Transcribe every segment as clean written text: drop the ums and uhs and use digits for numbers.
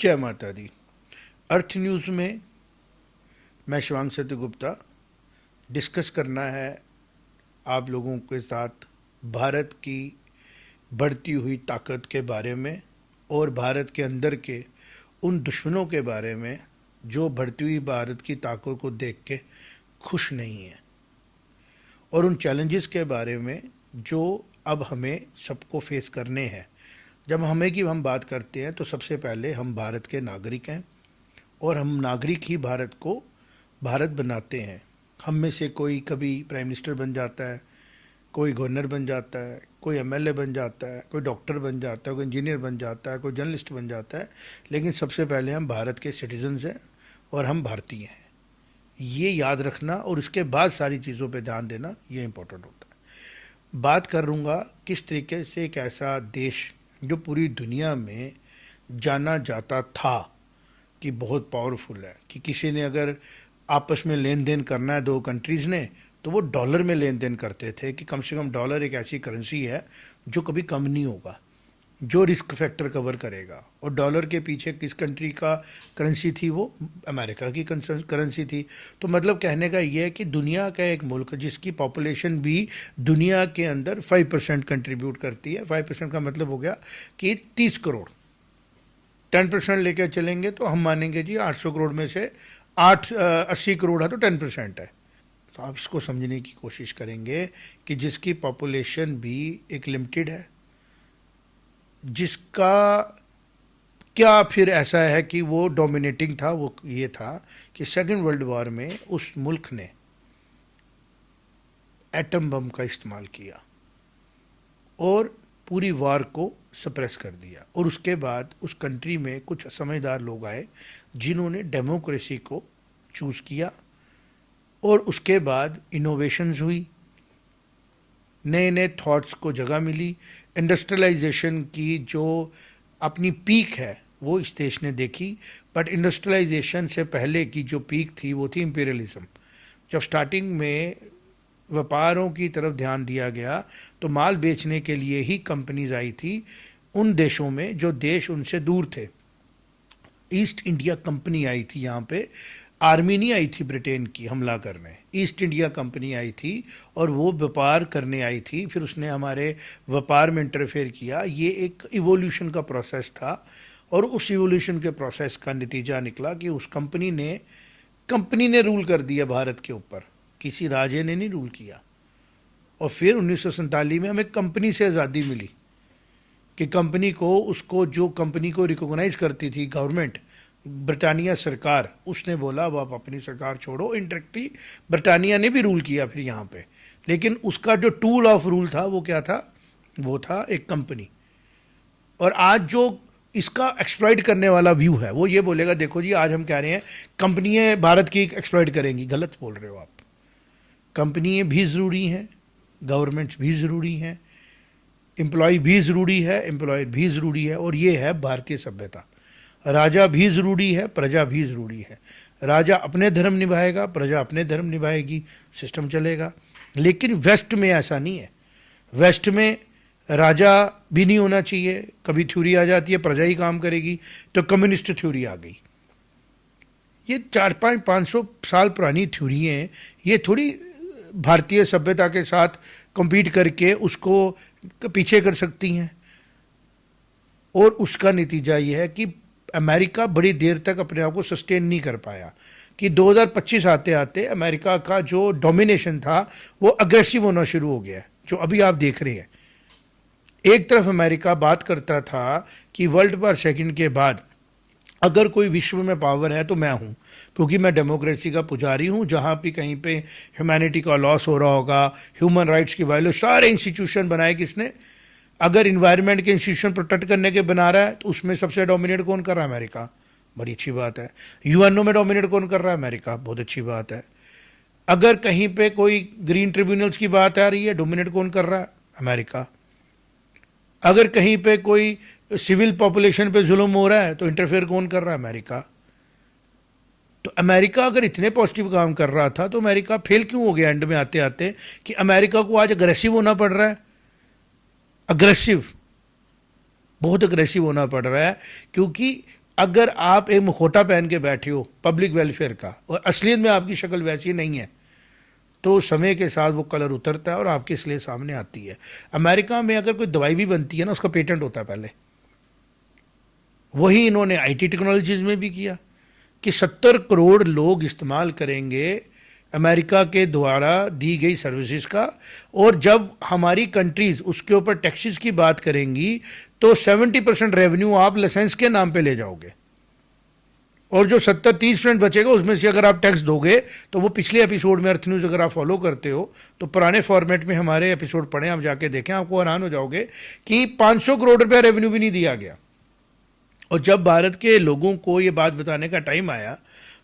जय माता दी। अर्थ न्यूज़ में मैं शिवांग सत्यगुप्ता डिस्कस करना है आप लोगों के साथ भारत की बढ़ती हुई ताकत के बारे में और भारत के अंदर के उन दुश्मनों के बारे में जो बढ़ती हुई भारत की ताकत को देख के खुश नहीं है, और उन चैलेंजेस के बारे में जो अब हमें सबको फेस करने हैं। जब हम बात करते हैं तो सबसे पहले हम भारत के नागरिक हैं और हम नागरिक ही भारत को भारत बनाते हैं। हम में से कोई कभी प्राइम मिनिस्टर बन जाता है, कोई गवर्नर बन जाता है, कोई एमएलए बन जाता है, कोई डॉक्टर बन जाता है, कोई इंजीनियर बन जाता है, कोई जर्नलिस्ट बन जाता है, लेकिन सबसे पहले हम भारत के सिटीजन्स हैं और हम भारतीय हैं। ये याद रखना और उसके बाद सारी चीज़ों पे ध्यान देना, ये इम्पोर्टेंट होता है। बात करूँगा किस तरीके से एक ऐसा देश जो पूरी दुनिया में जाना जाता था कि बहुत पावरफुल है, कि किसी ने अगर आपस में लेन देन करना है दो कंट्रीज़ ने तो वो डॉलर में लेन देन करते थे, कि कम से कम डॉलर एक ऐसी करेंसी है जो कभी कम नहीं होगा, जो रिस्क फैक्टर कवर करेगा। और डॉलर के पीछे किस कंट्री का करेंसी थी? वो अमेरिका की करेंसी थी। तो मतलब कहने का ये है कि दुनिया का एक मुल्क जिसकी पॉपुलेशन भी दुनिया के अंदर 5% कंट्रीब्यूट करती है, 5% का मतलब हो गया कि 30 करोड़, 10% लेकर चलेंगे तो हम मानेंगे जी 800 करोड़ में से 80 करोड़ है तो 10% है। तो आप इसको समझने की कोशिश करेंगे कि जिसकी पॉपुलेशन भी एक लिमिटेड है, जिसका क्या फिर ऐसा है कि वो डोमिनेटिंग था, वो ये था कि सेकेंड वर्ल्ड वॉर में उस मुल्क ने एटम बम का इस्तेमाल किया और पूरी वार को सप्रेस कर दिया। और उसके बाद उस कंट्री में कुछ समझदार लोग आए जिन्होंने डेमोक्रेसी को चूज़ किया और उसके बाद इनोवेशंस हुई, नए नए थॉट्स को जगह मिली। इंडस्ट्रियलाइजेशन की जो अपनी पीक है वो इस देश ने देखी, बट इंडस्ट्रियलाइजेशन से पहले की जो पीक थी वो थी इंपीरियलिज्म। जब स्टार्टिंग में व्यापारों की तरफ ध्यान दिया गया तो माल बेचने के लिए ही कंपनीज आई थी उन देशों में जो देश उनसे दूर थे। ईस्ट इंडिया कंपनी आई थी यहाँ पे, आर्मी नहीं आई थी ब्रिटेन की हमला करने, ईस्ट इंडिया कंपनी आई थी और वो व्यापार करने आई थी। फिर उसने हमारे व्यापार में इंटरफेयर किया। ये एक इवोल्यूशन का प्रोसेस था और उस इवोल्यूशन के प्रोसेस का नतीजा निकला कि उस कंपनी ने रूल कर दिया भारत के ऊपर, किसी राजे ने नहीं रूल किया। और फिर 1947 में हमें कंपनी से आज़ादी मिली कि कंपनी को जो कंपनी को रिकॉग्नाइज करती थी गवर्नमेंट, ब्रिटानिया सरकार, उसने बोला अब आप अपनी सरकार छोड़ो। इंटरेक्टली ब्रिटानिया ने भी रूल किया फिर यहाँ पे, लेकिन उसका जो टूल ऑफ रूल था वो क्या था? वो था एक कंपनी। और आज जो इसका एक्सप्लॉइट करने वाला व्यू है वो ये बोलेगा देखो जी आज हम कह रहे हैं कंपनियाँ भारत की एक्सप्लॉइट करेंगी। गलत बोल रहे हो आप। कंपनियाँ भी ज़रूरी हैं, गवर्नमेंट्स भी ज़रूरी हैं, एम्प्लॉय भी ज़रूरी है, एम्प्लॉयर भी ज़रूरी है। और ये है भारतीय सभ्यता। राजा भी ज़रूरी है, प्रजा भी ज़रूरी है। राजा अपने धर्म निभाएगा, प्रजा अपने धर्म निभाएगी, सिस्टम चलेगा। लेकिन वेस्ट में ऐसा नहीं है। वेस्ट में राजा भी नहीं होना चाहिए। कभी थ्योरी आ जाती है प्रजा ही काम करेगी, तो कम्युनिस्ट थ्योरी आ गई। ये 400-500 साल पुरानी थ्योरी हैं। ये थोड़ी भारतीय सभ्यता के साथ कम्पीट करके उसको पीछे कर सकती हैं। और उसका नतीजा ये है कि अमेरिका बड़ी देर तक अपने आप को सस्टेन नहीं कर पाया, कि 2025 आते आते अमेरिका का जो डोमिनेशन था वो अग्रेसिव होना शुरू हो गया, जो अभी आप देख रहे हैं। एक तरफ अमेरिका बात करता था कि वर्ल्ड वॉर सेकंड के बाद अगर कोई विश्व में पावर है तो मैं हूँ, क्योंकि मैं डेमोक्रेसी का पुजारी हूँ। जहाँ भी कहीं पे ह्यूमैनिटी का लॉस हो रहा होगा, ह्यूमन राइट्स की वैल्यू, सारे इंस्टीट्यूशन बनाए किसने? अगर इन्वायरमेंट के इंस्टीट्यूशन प्रोटेक्ट करने के बना रहा है तो उसमें सबसे डोमिनेट कौन कर रहा है? अमेरिका। बड़ी अच्छी बात है। यूएनओ में डोमिनेट कौन कर रहा है? अमेरिका। बहुत अच्छी बात है। अगर कहीं पे कोई ग्रीन ट्रिब्यूनल्स की बात आ रही है, डोमिनेट कौन कर रहा है? अमेरिका। अगर कहीं पे कोई सिविल पॉपुलेशन पे जुल्म हो रहा है तो इंटरफेयर कौन कर रहा है? अमेरिका। तो अमेरिका अगर इतने पॉजिटिव काम कर रहा था तो अमेरिका फेल क्यों हो गया एंड में आते आते, कि अमेरिका को आज अग्रेसिव होना पड़ रहा है? अग्रेसिव, बहुत अग्रेसिव होना पड़ रहा है, क्योंकि अगर आप एक मुखौटा पहन के बैठे हो पब्लिक वेलफेयर का और असलियत में आपकी शक्ल वैसी नहीं है, तो समय के साथ वो कलर उतरता है और आपके इसलिए सामने आती है। अमेरिका में अगर कोई दवाई भी बनती है ना, उसका पेटेंट होता है पहले। वही इन्होंने आईटी टेक्नोलॉजीज में भी किया कि 70 करोड़ लोग इस्तेमाल करेंगे अमेरिका के द्वारा दी गई सर्विसेज का, और जब हमारी कंट्रीज उसके ऊपर टैक्सेस की बात करेंगी तो 70% रेवेन्यू आप लाइसेंस के नाम पे ले जाओगे, और जो 70-30% बचेगा उसमें से अगर आप टैक्स दोगे तो वो पिछले एपिसोड में अर्थ न्यूज़ अगर आप फॉलो करते हो तो पुराने फॉर्मेट में हमारे एपिसोड पढ़ें, आप जाके देखें, आपको हैरान हो जाओगे कि 500 करोड़ रुपया रेवेन्यू भी नहीं दिया गया। और जब भारत के लोगों को ये बात बताने का टाइम आया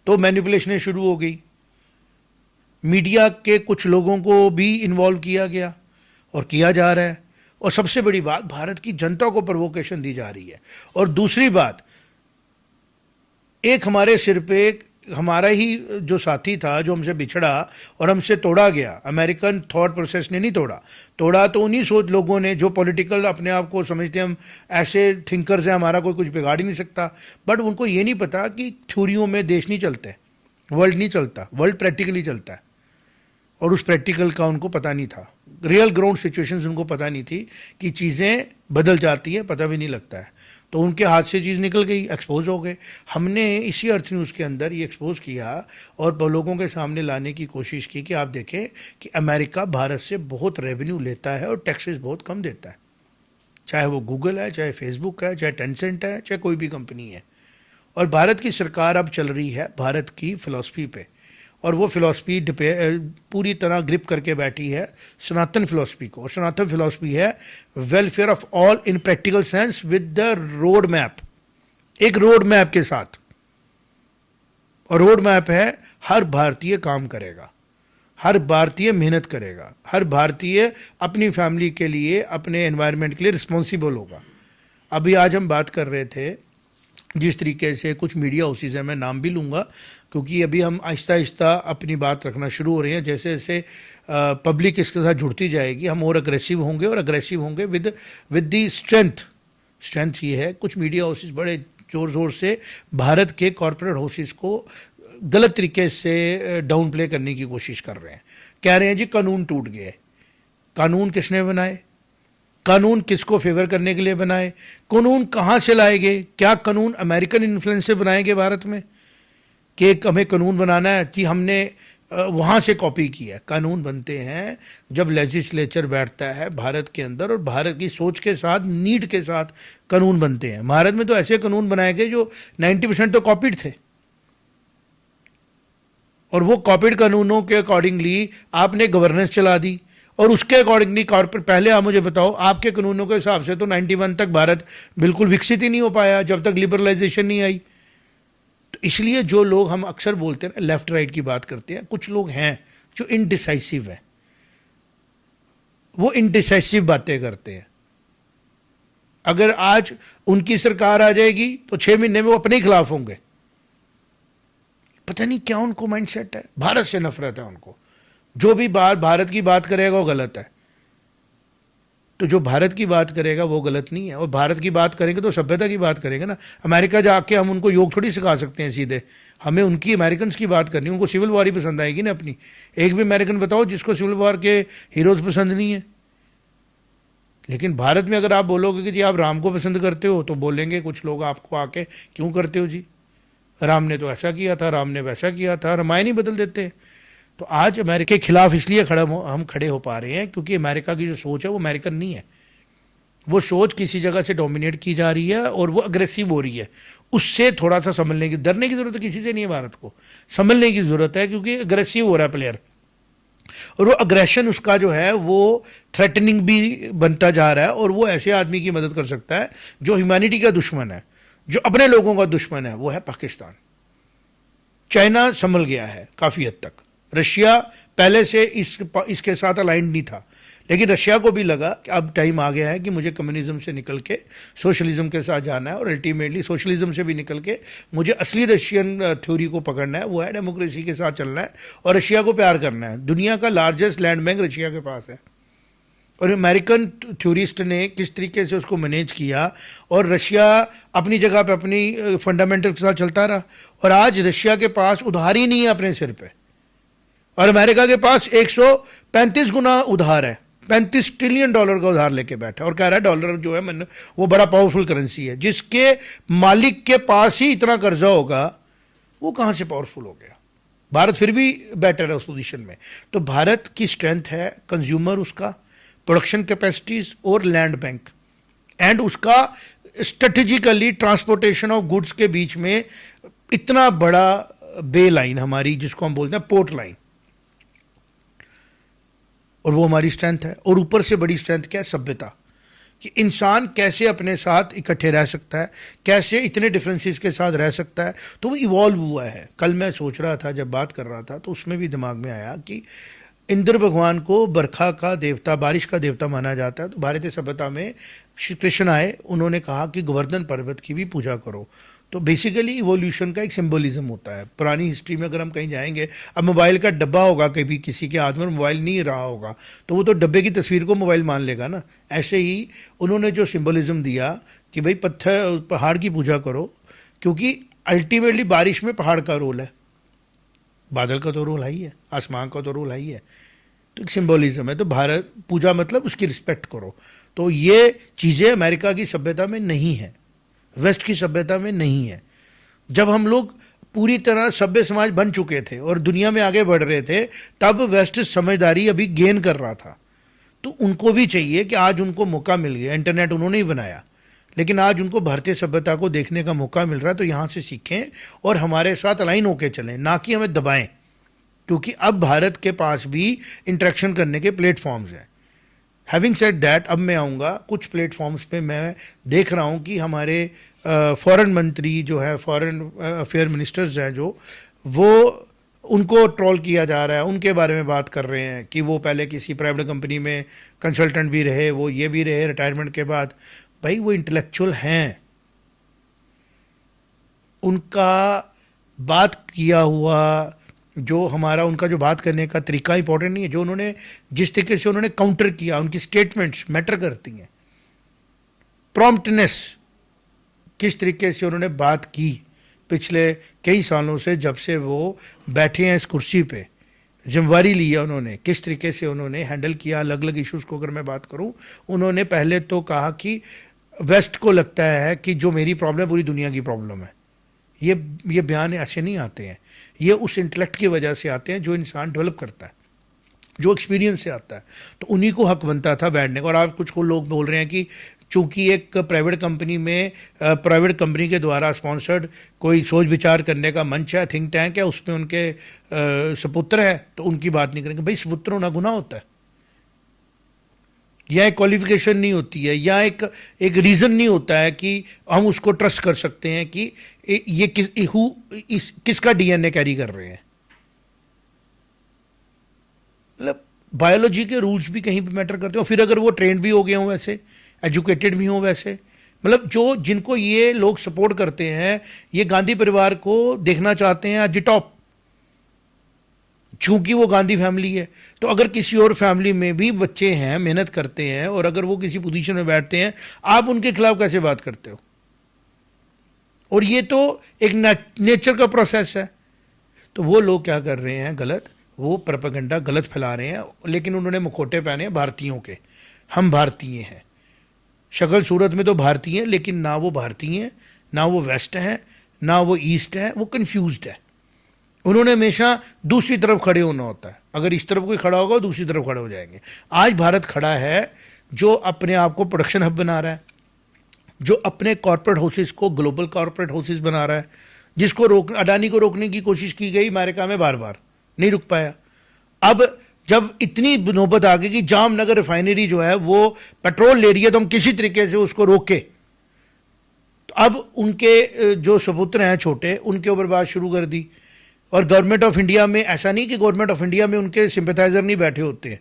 तो मैनिपुलेशनें शुरू हो गई, मीडिया के कुछ लोगों को भी इन्वॉल्व किया गया और किया जा रहा है, और सबसे बड़ी बात भारत की जनता को प्रोवोकेशन दी जा रही है। और दूसरी बात, एक हमारे सिर पे हमारा ही जो साथी था जो हमसे बिछड़ा और हमसे तोड़ा गया, अमेरिकन थॉट प्रोसेस ने नहीं तोड़ा तो उन्हीं सोच लोगों ने जो पॉलिटिकल अपने आप को समझते हम ऐसे थिंकर्स हैं, हमारा कोई कुछ बिगाड़ ही नहीं सकता, बट उनको ये नहीं पता कि थ्योरियों में देश नहीं चलते, वर्ल्ड नहीं चलता, वर्ल्ड प्रैक्टिकली चलता है, और उस प्रैक्टिकल का उनको पता नहीं था, रियल ग्राउंड सिचुएशंस उनको पता नहीं थी कि चीज़ें बदल जाती हैं, पता भी नहीं लगता है, तो उनके हाथ से चीज़ निकल गई, एक्सपोज हो गए। हमने इसी अर्थ न्यूज़ के अंदर ये एक्सपोज किया और लोगों के सामने लाने की कोशिश की कि आप देखें कि अमेरिका भारत से बहुत रेवेन्यू लेता है और टैक्सेस बहुत कम देता है, चाहे वो गूगल है, चाहे फेसबुक है, चाहे टेंसेंट है, चाहे कोई भी कंपनी है। और भारत की सरकार अब चल रही है भारत की फ़िलॉसफी पे, और वो फ़िलॉसफी पूरी तरह ग्रिप करके बैठी है सनातन फ़िलॉसफी को, और सनातन फ़िलॉसफी है welfare of all in practical sense with the road map, एक रोड मैप के साथ। और रोड मैप है हर भारतीय काम करेगा, हर भारतीय मेहनत करेगा, हर भारतीय अपनी फैमिली के लिए, अपने एनवायरनमेंट के लिए रिस्पॉन्सिबल होगा। अभी आज हम बात कर रहे थे जिस तरीके से कुछ मीडिया हाउसेज हैं, मैं नाम भी लूँगा क्योंकि अभी हम आहिस्ता आहिस्ता अपनी बात रखना शुरू हो रहे हैं, जैसे जैसे पब्लिक इसके साथ जुड़ती जाएगी हम और अग्रेसिव होंगे, और अग्रेसिव होंगे विद दी स्ट्रेंथ ये है, कुछ मीडिया हाउसेज बड़े ज़ोर ज़ोर से भारत के कॉरपोरेट हाउसेज को गलत तरीके से डाउन प्ले करने की कोशिश कर रहे हैं, कह रहे हैं जी कानून टूट गए। कानून किसने बनाए, कानून किसको फेवर करने के लिए बनाए, कानून कहाँ से लाए गए, क्या कानून अमेरिकन इन्फ्लुएंस से बनाए गए भारत में कि हमें कानून बनाना है कि हमने वहाँ से कॉपी किया। कानून बनते हैं जब लेजिस्लेचर बैठता है भारत के अंदर और भारत की सोच के साथ, नीड के साथ कानून बनते हैं। भारत में तो ऐसे कानून बनाए गए जो 90% तो कॉपीड थे, और वो कॉपीड कानूनों के अकॉर्डिंगली आपने गवर्नेंस चला दी, और उसके अकॉर्डिंगली कॉर्पोरेट। पहले आप मुझे बताओ, आपके कानूनों के हिसाब से तो 91 तक भारत बिल्कुल विकसित ही नहीं हो पाया जब तक लिबरलाइजेशन नहीं आई। तो इसलिए जो लोग हम अक्सर बोलते हैं लेफ्ट राइट की बात करते हैं, कुछ लोग हैं जो इनडिसाइसिव है, वो इनडिसाइसिव बातें करते हैं। अगर आज उनकी सरकार आ जाएगी तो 6 महीने में वो अपने ही खिलाफ होंगे। पता नहीं क्या उनको माइंडसेट है, भारत से नफरत है उनको, जो भी भारत की बात करेगा वो गलत है। तो जो भारत की बात करेगा वो गलत नहीं है, और भारत की बात करेंगे तो सभ्यता की बात करेंगे ना। अमेरिका जाके हम उनको योग थोड़ी सिखा सकते हैं सीधे, हमें उनकी अमेरिकन की बात करनी, उनको सिविल वॉर ही पसंद आएगी ना अपनी। एक भी अमेरिकन बताओ जिसको सिविल वॉर के हीरोज पसंद नहीं है। लेकिन भारत में अगर आप बोलोगे कि जी आप राम को पसंद करते हो, तो बोलेंगे कुछ लोग आपको आके क्यों करते हो जी, राम ने तो ऐसा किया था, राम ने वैसा किया था, रामायण ही बदल देते हैं। तो आज अमेरिका के खिलाफ इसलिए हम खड़े हो पा रहे हैं क्योंकि अमेरिका की जो सोच है वो अमेरिकन नहीं है, वो सोच किसी जगह से डोमिनेट की जा रही है और वो अग्रेसिव हो रही है। उससे थोड़ा सा समझने की, डरने की जरूरत किसी से नहीं है, भारत को समझने की जरूरत है क्योंकि अग्रेसिव हो रहा है प्लेयर, और वो अग्रेशन उसका जो है वो थ्रेटनिंग भी बनता जा रहा है, और वो ऐसे आदमी की मदद कर सकता है जो ह्यूमैनिटी का दुश्मन है, जो अपने लोगों का दुश्मन है, वो है पाकिस्तान। चाइना संभल गया है काफ़ी हद तक, रशिया पहले से इसके साथ अलाइंड नहीं था, लेकिन रशिया को भी लगा कि अब टाइम आ गया है कि मुझे कम्युनिज्म से निकल के सोशलिज्म के साथ जाना है, और अल्टीमेटली सोशलिज्म से भी निकल के मुझे असली रशियन थ्योरी को पकड़ना है, वो है डेमोक्रेसी के साथ चलना है और रशिया को प्यार करना है। दुनिया का लार्जेस्ट लैंड बैंक रशिया के पास है, और अमेरिकन थ्योरिस्ट ने किस तरीके से उसको मैनेज किया, और रशिया अपनी जगह पे अपनी फंडामेंटल के साथ चलता रहा, और आज रशिया के पास उधार ही नहीं है अपने सिर पे, और अमेरिका के पास 135 गुना उधार है, $35 ट्रिलियन का उधार लेके बैठा, और कह रहा है डॉलर जो है मन वो बड़ा पावरफुल करेंसी है। जिसके मालिक के पास ही इतना कर्जा होगा वो कहाँ से पावरफुल हो गया। भारत फिर भी बेटर है उस पोजीशन में। तो भारत की स्ट्रेंथ है कंज्यूमर, उसका प्रोडक्शन कैपेसिटीज और लैंड बैंक, एंड उसका स्ट्रेटेजिकली ट्रांसपोर्टेशन ऑफ गुड्स के बीच में इतना बड़ा बे लाइन हमारी, जिसको हम बोलते हैं पोर्ट लाइन, और वो हमारी स्ट्रेंथ है। और ऊपर से बड़ी स्ट्रेंथ क्या है? सभ्यता, कि इंसान कैसे अपने साथ इकट्ठे रह सकता है, कैसे इतने डिफरेंसेस के साथ रह सकता है। तो वो इवॉल्व हुआ है। कल मैं सोच रहा था, जब बात कर रहा था, तो उसमें भी दिमाग में आया कि इंद्र भगवान को बरखा का देवता, बारिश का देवता माना जाता है। तो भारतीय सभ्यता में श्री कृष्ण आए, उन्होंने कहा कि गोवर्धन पर्वत की भी पूजा करो। तो बेसिकली इवोल्यूशन का एक सिंबलिज्म होता है। पुरानी हिस्ट्री में अगर हम कहीं जाएंगे, अब मोबाइल का डब्बा होगा, कभी किसी के हाथ में मोबाइल नहीं रहा होगा, तो वो तो डब्बे की तस्वीर को मोबाइल मान लेगा ना। ऐसे ही उन्होंने जो सिंबलिज्म दिया कि भाई पत्थर, पहाड़ की पूजा करो, क्योंकि अल्टीमेटली बारिश में पहाड़ का रोल है, बादल का तो रोल है ही है, आसमान का तो रोल है ही है। तो एक सिंबलिज्म है। तो भारत पूजा मतलब उसकी रिस्पेक्ट करो। तो ये चीज़ें अमेरिका की सभ्यता में नहीं है, वेस्ट की सभ्यता में नहीं है। जब हम लोग पूरी तरह सभ्य समाज बन चुके थे और दुनिया में आगे बढ़ रहे थे, तब वेस्ट समझदारी अभी गेन कर रहा था। तो उनको भी चाहिए कि आज उनको मौका मिल गया, इंटरनेट उन्होंने ही बनाया, लेकिन आज उनको भारतीय सभ्यता को देखने का मौका मिल रहा है। तो यहाँ से सीखें और हमारे साथ अलाइन होकर चलें, ना कि हमें दबाएं, क्योंकि अब भारत के पास भी इंटरेक्शन करने के प्लेटफॉर्म्स हैं। हैविंग सेड दैट, अब मैं आऊँगा कुछ प्लेटफॉर्म्स पे मैं देख रहा हूँ कि हमारे फॉरेन मंत्री जो है, फॉरेन अफेयर मिनिस्टर्स हैं जो, वो उनको ट्रोल किया जा रहा है, उनके बारे में बात कर रहे हैं कि वो पहले किसी प्राइवेट कंपनी में कंसल्टेंट भी रहे, वो ये भी रहे रिटायरमेंट के बाद। भाई वो इंटेलेक्चुअल हैं, उनका बात किया हुआ जो हमारा, उनका जो बात करने का तरीका इंपॉर्टेंट नहीं है, जो उन्होंने जिस तरीके से उन्होंने काउंटर किया, उनकी स्टेटमेंट्स मैटर करती हैं। प्रॉम्प्टनेस, किस तरीके से उन्होंने बात की पिछले कई सालों से, जब से वो बैठे हैं इस कुर्सी पे, जिम्मेवारी लिया उन्होंने, किस तरीके से उन्होंने हैंडल किया अलग अलग इश्यूज़ को। अगर मैं बात करूं, उन्होंने पहले तो कहा कि वेस्ट को लगता है कि जो मेरी प्रॉब्लम पूरी दुनिया की प्रॉब्लम है। ये बयान ऐसे नहीं आते हैं, ये उस इंटेलेक्ट की वजह से आते हैं जो इंसान डेवलप करता है, जो एक्सपीरियंस से आता है। तो उन्हीं को हक बनता था बैठने का। और आप कुछ को लोग बोल रहे हैं कि चूंकि एक प्राइवेट कंपनी में, प्राइवेट कंपनी के द्वारा स्पॉन्सर्ड कोई सोच विचार करने का मंच है, थिंक टैंक है, उसमें उनके सपुत्र है, तो उनकी बात नहीं करेंगे। भाई सपुत्र होना गुनाह होता है, या एक क्वालिफिकेशन नहीं होती है, या एक रीज़न नहीं होता है कि हम उसको ट्रस्ट कर सकते हैं कि ये किसका डीएनए कैरी कर रहे हैं। मतलब बायोलॉजी के रूल्स भी कहीं पे मैटर करते हो। फिर अगर वो ट्रेंड भी हो गए हों, वैसे एजुकेटेड भी हों, वैसे मतलब जो जिनको ये लोग सपोर्ट करते हैं, ये गांधी परिवार को देखना चाहते हैं एट द टॉप, चूंकि वो गांधी फैमिली है। तो अगर किसी और फैमिली में भी बच्चे हैं, मेहनत करते हैं, और अगर वो किसी पोजीशन में बैठते हैं, आप उनके खिलाफ कैसे बात करते हो? और ये तो एक नेचर का प्रोसेस है। तो वो लोग क्या कर रहे हैं गलत, वो प्रोपेगेंडा गलत फैला रहे हैं, लेकिन उन्होंने मुखौटे पहने हैं भारतीयों के। हम भारतीय हैं, शक्ल सूरत में तो भारतीय हैं, लेकिन ना वो भारतीय हैं, ना वो वेस्ट हैं, ना वो ईस्ट है, वो कन्फ्यूज्ड है। उन्होंने हमेशा दूसरी तरफ खड़े होना होता है। अगर इस तरफ कोई खड़ा होगा, दूसरी तरफ खड़े हो जाएंगे। आज भारत खड़ा है जो अपने आप को प्रोडक्शन हब बना रहा है, जो अपने कॉर्पोरेट हाउसेस को ग्लोबल कॉर्पोरेट हाउसेस बना रहा है, जिसको अडानी को रोकने की कोशिश की गई अमेरिका में, बार बार नहीं रुक पाया। अब जब इतनी नौबत आ गई कि जामनगर रिफाइनरी जो है वो पेट्रोल ले रही है, तो हम किसी तरीके से उसको रोके, तो अब उनके जो सपुत्र हैं छोटे, उनके ऊपर बात शुरू कर दी। और गवर्नमेंट ऑफ इंडिया में ऐसा नहीं कि गवर्नमेंट ऑफ इंडिया में उनके सिंपैथाइजर नहीं बैठे होते हैं।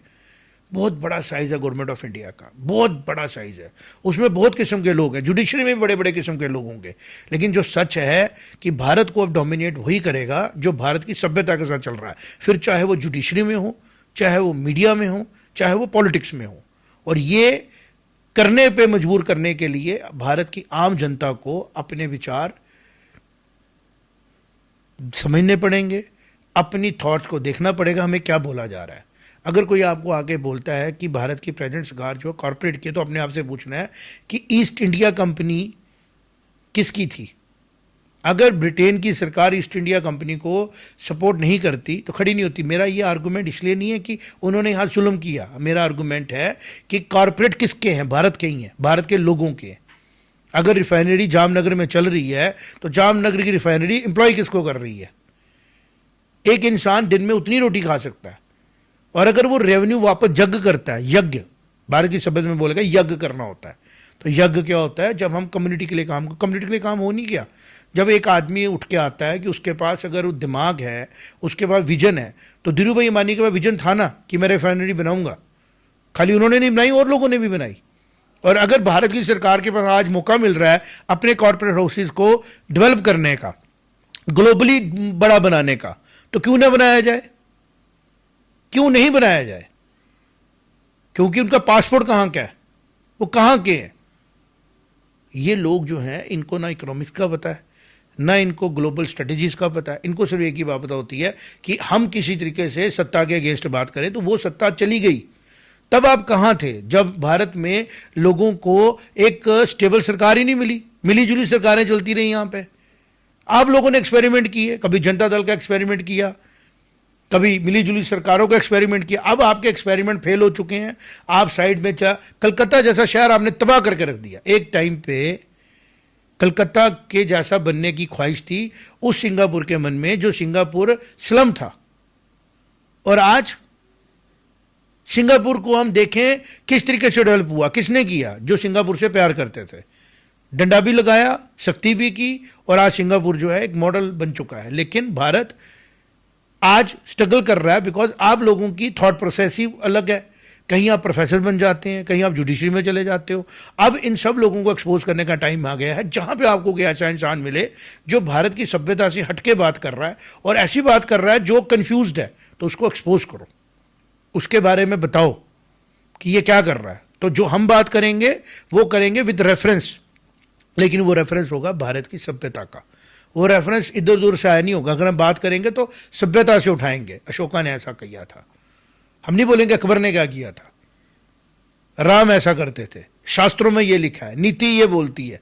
बहुत बड़ा साइज है गवर्नमेंट ऑफ इंडिया का, बहुत बड़ा साइज है, उसमें बहुत किस्म के लोग हैं, जुडिशरी में भी बड़े बड़े किस्म के लोग होंगे। लेकिन जो सच है कि भारत को अब डोमिनेट वही करेगा जो भारत की सभ्यता के साथ चल रहा है। फिर चाहे वो जुडिशरी में हो, चाहे वो मीडिया में हो, चाहे वो पॉलिटिक्स में हो, और ये करने पे मजबूर करने के लिए भारत की आम जनता को अपने विचार समझने पड़ेंगे, अपनी थॉट्स को देखना पड़ेगा हमें क्या बोला जा रहा है। अगर कोई आपको आके बोलता है कि भारत की प्रेजेंट सरकार जो कॉरपोरेट की, तो अपने आप से पूछना है कि ईस्ट इंडिया कंपनी किसकी थी। अगर ब्रिटेन की सरकार ईस्ट इंडिया कंपनी को सपोर्ट नहीं करती तो खड़ी नहीं होती। मेरा ये आर्गूमेंट इसलिए नहीं है कि उन्होंने यहाँ जुल्म किया, मेरा आर्गूमेंट है कि कॉरपोरेट किसके हैं, भारत के ही हैं, भारत के लोगों के। अगर रिफाइनरी जामनगर में चल रही है तो जामनगर की रिफाइनरी एम्प्लॉय किसको कर रही है। एक इंसान दिन में उतनी रोटी खा सकता है, और अगर वो रेवेन्यू वापस यज्ञ करता है, यज्ञ भारत की सभ्यता में बोलेगा यज्ञ करना होता है, तो यज्ञ क्या होता है, जब हम कम्युनिटी के लिए काम, कम्युनिटी के लिए काम हो नहीं गया, जब एक आदमी उठ के आता है कि उसके पास अगर वो दिमाग है, उसके पास विजन है, तो धीरू भाई अंबानी के पास विजन था ना कि मैं रिफाइनरी बनाऊंगा, खाली उन्होंने नहीं बनाई और लोगों ने भी बनाई। और अगर भारत की सरकार के पास आज मौका मिल रहा है अपने कॉर्पोरेट हाउसेज को डेवलप करने का, ग्लोबली बड़ा बनाने का, तो क्यों ना बनाया जाए, क्यों नहीं बनाया जाए? क्योंकि उनका पासपोर्ट कहां का है, वो कहां के हैं। ये लोग जो हैं इनको ना इकोनॉमिक्स का पता है, ना इनको ग्लोबल स्ट्रेटजीज का पता है। इनको सिर्फ एक ही बात पता होती है कि हम किसी तरीके से सत्ता के अगेंस्ट बात करें, तो वो सत्ता चली गई। तब आप कहां थे जब भारत में लोगों को एक स्टेबल सरकार ही नहीं मिली, मिली जुली सरकारें चलती रही यहां पे। आप लोगों ने एक्सपेरिमेंट किए, कभी जनता दल का एक्सपेरिमेंट किया, कभी मिली जुली सरकारों का एक्सपेरिमेंट किया। अब आपके एक्सपेरिमेंट फेल हो चुके हैं, आप साइड में कलकत्ता जैसा शहर आपने तबाह करके रख दिया। एक टाइम पे कलकत्ता के जैसा बनने की ख्वाहिश थी उस सिंगापुर के मन में जो सिंगापुर स्लम था, और आज सिंगापुर को हम देखें किस तरीके से डेवलप हुआ, किसने किया, जो सिंगापुर से प्यार करते थे, डंडा भी लगाया, सख्ती भी की, और आज सिंगापुर जो है एक मॉडल बन चुका है। लेकिन भारत आज स्ट्रगल कर रहा है बिकॉज आप लोगों की थॉट प्रोसेस ही अलग है। कहीं आप प्रोफेसर बन जाते हैं, कहीं आप जुडिशरी में चले जाते हो। अब इन सब लोगों को एक्सपोज करने का टाइम आ गया है जहां पे आपको कोई ऐसा इंसान मिले जो भारत की सभ्यता से हटके बात कर रहा है और ऐसी बात कर रहा है जो कंफ्यूज्ड है, तो उसको एक्सपोज करो, उसके बारे में बताओ कि ये क्या कर रहा है। तो जो हम बात करेंगे वो करेंगे विद रेफरेंस, लेकिन वो रेफरेंस होगा भारत की सभ्यता का, वो रेफरेंस इधर उधर से आया नहीं होगा। अगर हम बात करेंगे तो सभ्यता से उठाएंगे। अशोका ने ऐसा किया था, हम नहीं बोलेंगे अकबर ने क्या किया था, राम ऐसा करते थे, शास्त्रों में ये लिखा है, नीति ये बोलती है,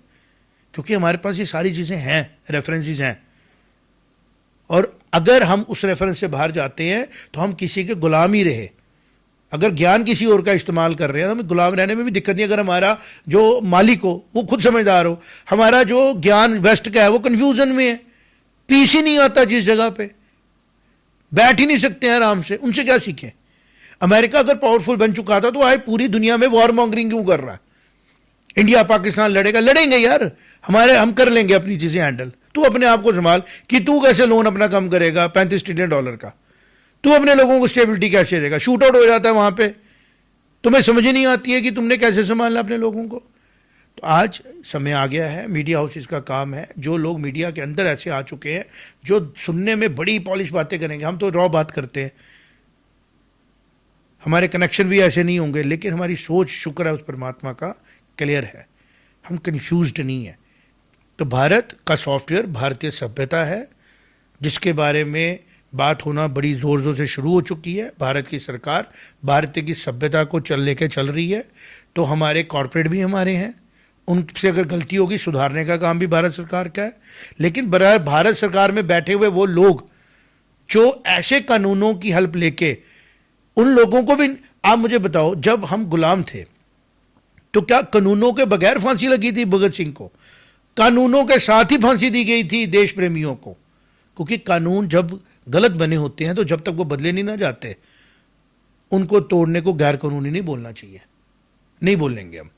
क्योंकि हमारे पास ये सारी चीजें हैं, रेफरेंसेस हैं। और अगर हम उस रेफरेंस से बाहर जाते हैं तो हम किसी के गुलाम ही रहे। अगर ज्ञान किसी और का इस्तेमाल कर रहे हैं तो हमें गुलाम रहने में भी दिक्कत नहीं। अगर हमारा जो मालिक हो वो खुद समझदार हो, हमारा जो ज्ञान वेस्ट का है वो कंफ्यूजन में है, पीस ही नहीं आता जिस जगह पे, बैठ ही नहीं सकते हैं आराम से, उनसे क्या सीखें। अमेरिका अगर पावरफुल बन चुका था तो आज पूरी दुनिया में वॉर मॉन्गरिंग क्यों कर रहा है। इंडिया पाकिस्तान लड़ेगा, लड़ेंगे यार, हम कर लेंगे अपनी चीजें हैंडल, तू अपने आप को संभाल। कि तू कैसे लोन अपना कम करेगा $35 ट्रिलियन का, तू अपने लोगों को स्टेबिलिटी कैसे देगा, शूट आउट हो जाता है वहां पे, तुम्हें समझ ही नहीं आती है कि तुमने कैसे संभालना अपने लोगों को। तो आज समय आ गया है, मीडिया हाउसेस का काम है, जो लोग मीडिया के अंदर ऐसे आ चुके हैं जो सुनने में बड़ी पॉलिश बातें करेंगे, हम तो रॉ बात करते हैं, हमारे कनेक्शन भी ऐसे नहीं होंगे, लेकिन हमारी सोच शुक्र है उस परमात्मा का क्लियर है, हम कंफ्यूज्ड नहीं है। तो भारत का सॉफ्टवेयर भारतीय सभ्यता है, जिसके बारे में बात होना बड़ी ज़ोर ज़ोर से शुरू हो चुकी है। भारत की सरकार भारतीय की सभ्यता को लेके चल रही है, तो हमारे कॉरपोरेट भी हमारे हैं, उनसे अगर गलती होगी सुधारने का काम भी भारत सरकार का है। लेकिन भारत सरकार में बैठे हुए वो लोग जो ऐसे कानूनों की हेल्प लेके, उन लोगों को भी, आप मुझे बताओ, जब हम गुलाम थे तो क्या कानूनों के बगैर फांसी लगी थी भगत सिंह को? कानूनों के साथ ही फांसी दी गई थी देश प्रेमियों को, क्योंकि कानून जब गलत बने होते हैं तो जब तक वो बदले नहीं ना जाते, उनको तोड़ने को गैर कानूनी नहीं बोलना चाहिए, नहीं बोलेंगे हम।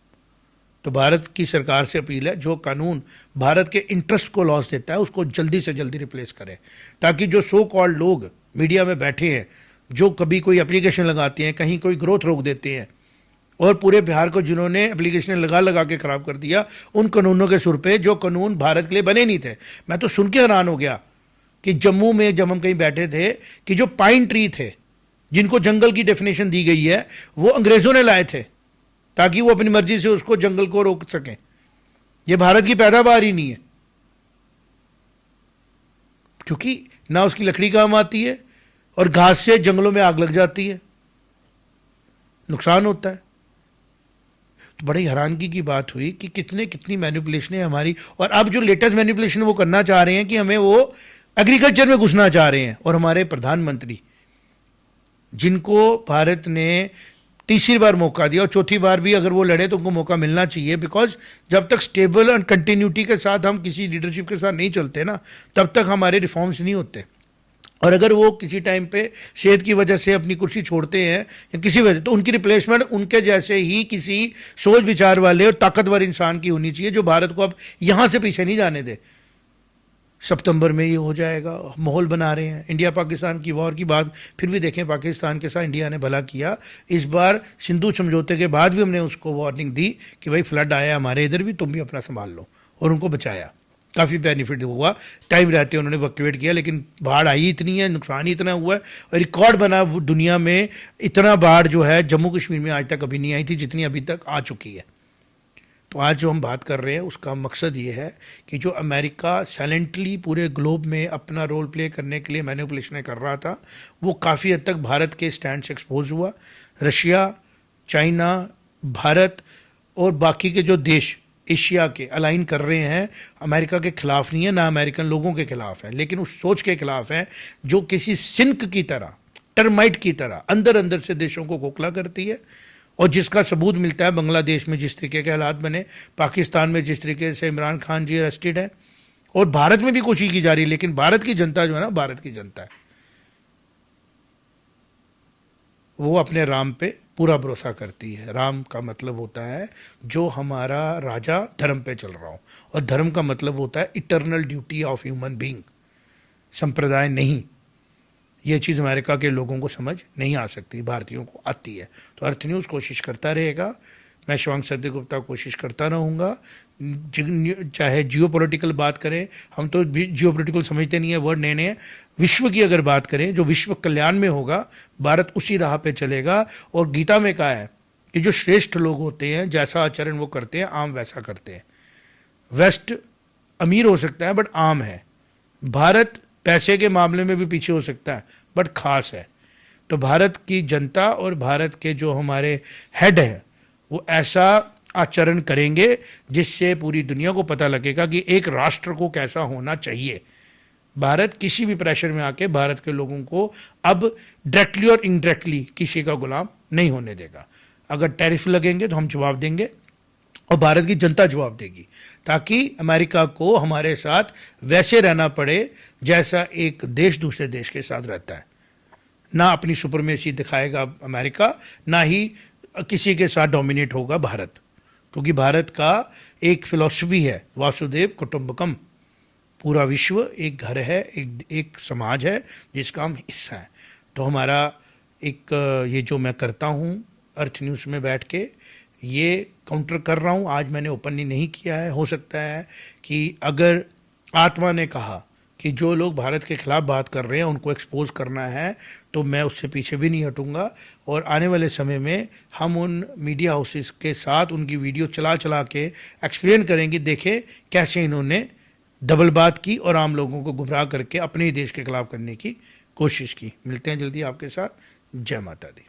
तो भारत की सरकार से अपील है, जो कानून भारत के इंटरेस्ट को लॉस देता है उसको जल्दी से जल्दी रिप्लेस करें, ताकि जो सो कॉल्ड लोग मीडिया में बैठे हैं, जो कभी कोई एप्लीकेशन लगाते हैं, कहीं कोई ग्रोथ रोक देते हैं, और पूरे बिहार को जिन्होंने एप्लीकेशन लगा के खराब कर दिया, उन कानूनों के सुर पे जो कानून भारत के लिए बने नहीं थे। मैं तो सुन के हैरान हो गया कि जम्मू में जब हम कहीं बैठे थे कि जो पाइन ट्री थे, जिनको जंगल की डेफिनेशन दी गई है, वो अंग्रेजों ने लाए थे, ताकि वो अपनी मर्जी से उसको जंगल को रोक सकें। ये भारत की पैदावार ही नहीं है, क्योंकि ना उसकी लकड़ी काम आती है और घास से जंगलों में आग लग जाती है, नुकसान होता है। तो बड़ी हैरानगी की बात हुई कि कितनी मैनिपुलेशन है हमारी। और अब जो लेटेस्ट मैनिपुलेशन वो करना चाह रहे हैं कि हमें वो एग्रीकल्चर में घुसना चाह रहे हैं। और हमारे प्रधानमंत्री, जिनको भारत ने तीसरी बार मौका दिया और चौथी बार भी अगर वो लड़े तो उनको मौका मिलना चाहिए, बिकॉज जब तक स्टेबल एंड कंटिन्यूटी के साथ हम किसी लीडरशिप के साथ नहीं चलते ना, तब तक हमारे रिफॉर्म्स नहीं होते। और अगर वो किसी टाइम पे सेहत की वजह से अपनी कुर्सी छोड़ते हैं या किसी वजह, तो उनकी रिप्लेसमेंट उनके जैसे ही किसी सोच विचार वाले और ताकतवर इंसान की होनी चाहिए, जो भारत को अब यहाँ से पीछे नहीं जाने दे। सितंबर में ये हो जाएगा, माहौल बना रहे हैं। इंडिया पाकिस्तान की वॉर की बात फिर भी देखें, पाकिस्तान के साथ इंडिया ने भला किया। इस बार सिंधु समझौते के बाद भी हमने उसको वार्निंग दी कि भाई फ्लड आया हमारे इधर भी, तुम भी अपना संभाल लो, और उनको बचाया। काफ़ी बेनिफिट हुआ, टाइम रहते उन्होंने इवैक्यूएट किया, लेकिन बाढ़ आई इतनी है, नुकसान ही इतना हुआ है, और रिकॉर्ड बना दुनिया में। इतना बाढ़ जो है जम्मू कश्मीर में आज तक कभी नहीं आई थी जितनी अभी तक आ चुकी है। तो आज जो हम बात कर रहे हैं उसका मकसद ये है कि जो अमेरिका साइलेंटली पूरे ग्लोब में अपना रोल प्ले करने के लिए मैनिपुलेशन कर रहा था, वो काफ़ी हद तक भारत के स्टैंड से एक्सपोज हुआ। रशिया, चाइना, भारत और बाकी के जो देश एशिया के अलाइन कर रहे हैं, अमेरिका के खिलाफ नहीं है, ना अमेरिकन लोगों के खिलाफ है, लेकिन उस सोच के खिलाफ है जो किसी सिंक की तरह, टर्माइट की तरह अंदर अंदर से देशों को खोखला करती है। और जिसका सबूत मिलता है बांग्लादेश में जिस तरीके के हालात बने, पाकिस्तान में जिस तरीके से इमरान खान जी अरेस्टेड है, और भारत में भी कोशिश की जा रही है। लेकिन भारत की जनता जो है ना, भारत की जनता है, वो अपने राम पे पूरा भरोसा करती है। राम का मतलब होता है जो हमारा राजा धर्म पे चल रहा हो, और धर्म का मतलब होता है eternal duty of human being, संप्रदाय नहीं। ये चीज़ अमेरिका के लोगों को समझ नहीं आ सकती, भारतीयों को आती है। तो अर्थ न्यूज़ कोशिश करता रहेगा, मैं शिवांग सत्य गुप्ता कोशिश करता रहूँगा। चाहे जियो पॉलिटिकल बात करें, हम तो जियो पॉलिटिकल समझते नहीं है, वर्ड नए नए। विश्व की अगर बात करें, जो विश्व कल्याण में होगा, भारत उसी राह पे चलेगा। और गीता में कहा है कि जो श्रेष्ठ लोग होते हैं, जैसा आचरण वो करते हैं, आम वैसा करते हैं। वेस्ट अमीर हो सकता है बट आम है, भारत पैसे के मामले में भी पीछे हो सकता है बट खास है। तो भारत की जनता और भारत के जो हमारे हेड हैं, वो ऐसा आचरण करेंगे जिससे पूरी दुनिया को पता लगेगा कि एक राष्ट्र को कैसा होना चाहिए। भारत किसी भी प्रेशर में आके भारत के लोगों को अब डायरेक्टली और इनडायरेक्टली किसी का गुलाम नहीं होने देगा। अगर टैरिफ लगेंगे तो हम जवाब देंगे और भारत की जनता जवाब देगी, ताकि अमेरिका को हमारे साथ वैसे रहना पड़े जैसा एक देश दूसरे देश के साथ रहता है। ना अपनी सुपरमेसी दिखाएगा अमेरिका, ना ही किसी के साथ डोमिनेट होगा भारत, क्योंकि भारत का एक फिलॉसफी है वासुदेव कुटुंबकम। पूरा विश्व एक घर है, एक समाज है जिसका हम हिस्सा है। तो हमारा एक ये जो मैं करता हूँ अर्थ न्यूज़ में बैठ के, ये काउंटर कर रहा हूँ। आज मैंने ओपनली नहीं किया है, हो सकता है कि अगर आत्मा ने कहा कि जो लोग भारत के खिलाफ बात कर रहे हैं उनको एक्सपोज करना है, तो मैं उससे पीछे भी नहीं हटूंगा। और आने वाले समय में हम उन मीडिया हाउसेस के साथ उनकी वीडियो चला चला के एक्सप्लेन करेंगे, देखें कैसे इन्होंने डबल बात की और आम लोगों को गुमराह करके अपने ही देश के खिलाफ करने की कोशिश की। मिलते हैं जल्दी आपके साथ। जय माता दी।